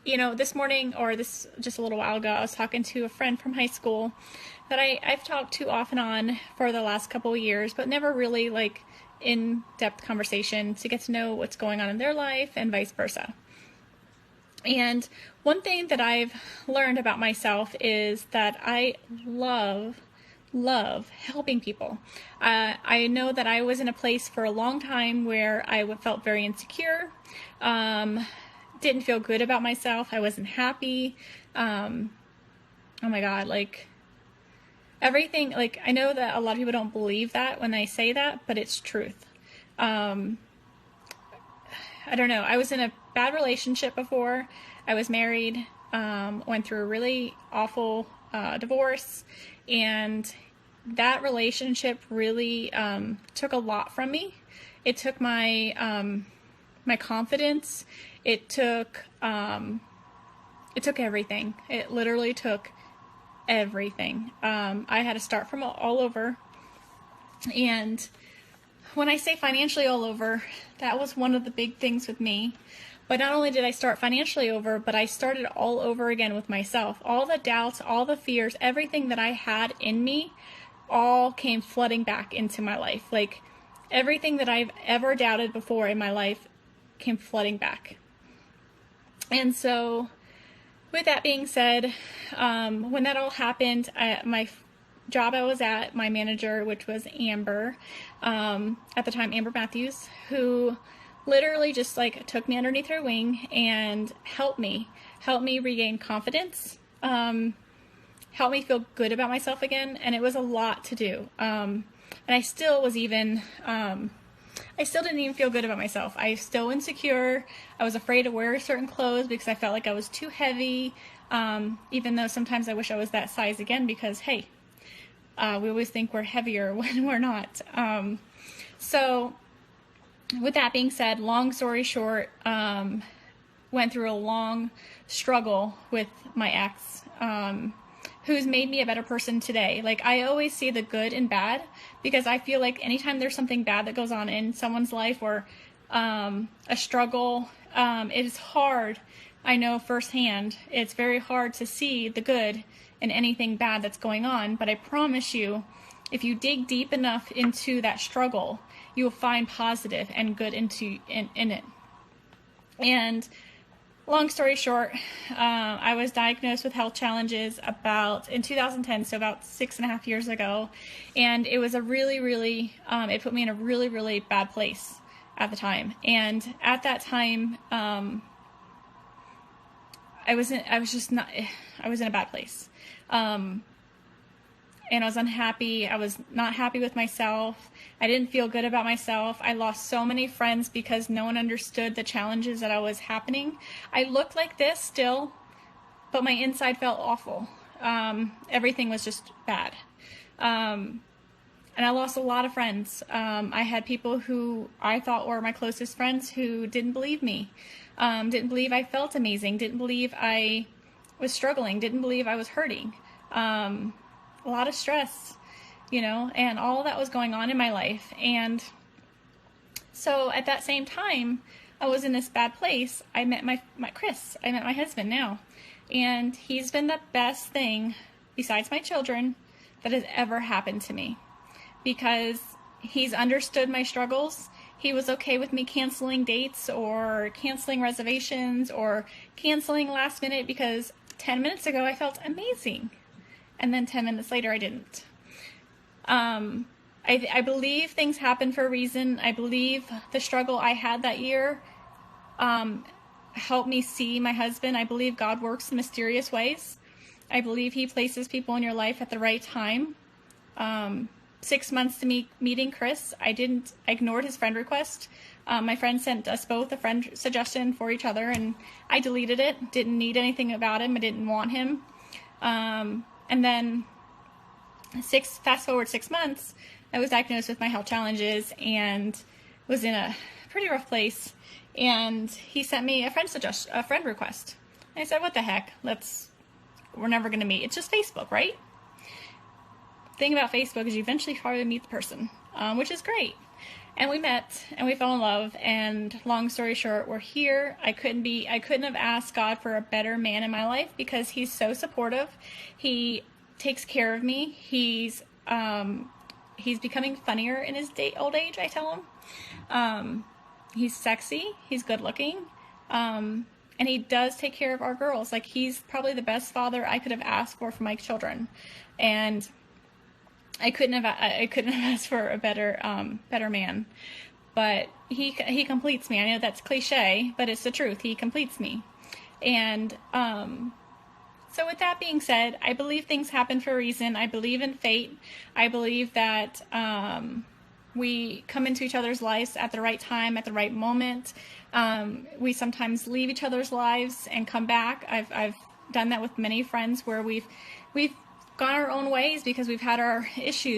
this morning, or this just a little while ago, I was talking to a friend from high school that I've talked to off and on for the last couple of years, but never really like in-depth conversation to get to know what's going on in their life and vice versa. And one thing that I've learned about myself is that I love helping people. I know that I was in a place for a long time where I felt very insecure, didn't feel good about myself. I wasn't happy. Oh my God, like everything, like I know that a lot of people don't believe that when I say that, but it's truth. I don't know. I was in a bad relationship before. I was married, went through a really awful divorce, and that relationship really took a lot from me. It took my my confidence. It took everything. It literally took everything. I had to start from all over, and when I say financially all over, that was one of the big things with me. But not only did I start financially over, but I started all over again with myself. All the doubts, all the fears, everything that I had in me, all came flooding back into my life. Like everything that I've ever doubted before in my life came flooding back. And so with that being said, when that all happened, my job I was at, my manager, which was Amber, at the time, Amber Matthews, who literally just like took me underneath her wing and helped me regain confidence, helped me feel good about myself again. And it was a lot to do. And I still didn't even feel good about myself. I was still insecure. I was afraid to wear certain clothes because I felt like I was too heavy. Even though sometimes I wish I was that size again, because hey, we always think we're heavier when we're not. So with that being said, long story short, went through a long struggle with my ex, who's made me a better person today. Like I always see the good and bad, because I feel like anytime there's something bad that goes on in someone's life, or a struggle, it is hard. I know firsthand, it's very hard to see the good in anything bad that's going on, but I promise you, if you dig deep enough into that struggle, you will find positive and good in it. And long story short, I was diagnosed with health challenges in 2010, so about 6.5 years ago, and it was a really, it put me in a really bad place at the time. And at that time, I was in a bad place. And I was unhappy. I was not happy with myself. I didn't feel good about myself. I lost so many friends because no one understood the challenges that I was happening. I looked like this still, but my inside felt awful. Everything was just bad. And I lost a lot of friends. I had people who I thought were my closest friends who didn't believe me, didn't believe I felt amazing, didn't believe I was struggling, didn't believe I was hurting. A lot of stress, and all that was going on in my life. And so at that same time, I was in this bad place. I met my Chris. I met my husband now. And he's been the best thing, besides my children, that has ever happened to me. Because he's understood my struggles. He was okay with me canceling dates or canceling reservations or canceling last minute, because 10 minutes ago I felt amazing. And then 10 minutes later, I didn't. I believe things happen for a reason. I believe the struggle I had that year helped me see my husband. I believe God works in mysterious ways. I believe He places people in your life at the right time. 6 months to me meeting Chris, I ignored his friend request. My friend sent us both a friend suggestion for each other, and I deleted it. Didn't need anything about him. I didn't want him. And then fast forward 6 months, I was diagnosed with my health challenges and was in a pretty rough place. And he sent me a friend request. And I said, what the heck? We're never going to meet. It's just Facebook, right? The thing about Facebook is you eventually probably meet the person, which is great. And we met and we fell in love, and long story short, we're here. I couldn't have asked God for a better man in my life because he's so supportive. He takes care of me. He's becoming funnier in his old age, I tell him. He's sexy, he's good looking, and he does take care of our girls. Like, he's probably the best father I could have asked for my children. And I couldn't have asked for a better man. But he completes me. I know that's cliche, but it's the truth. He completes me. And so with that being said, I believe things happen for a reason. I believe in fate. I believe that we come into each other's lives at the right time, at the right moment. We sometimes leave each other's lives and come back. I've done that with many friends where we've gone our own ways because we've had our issues.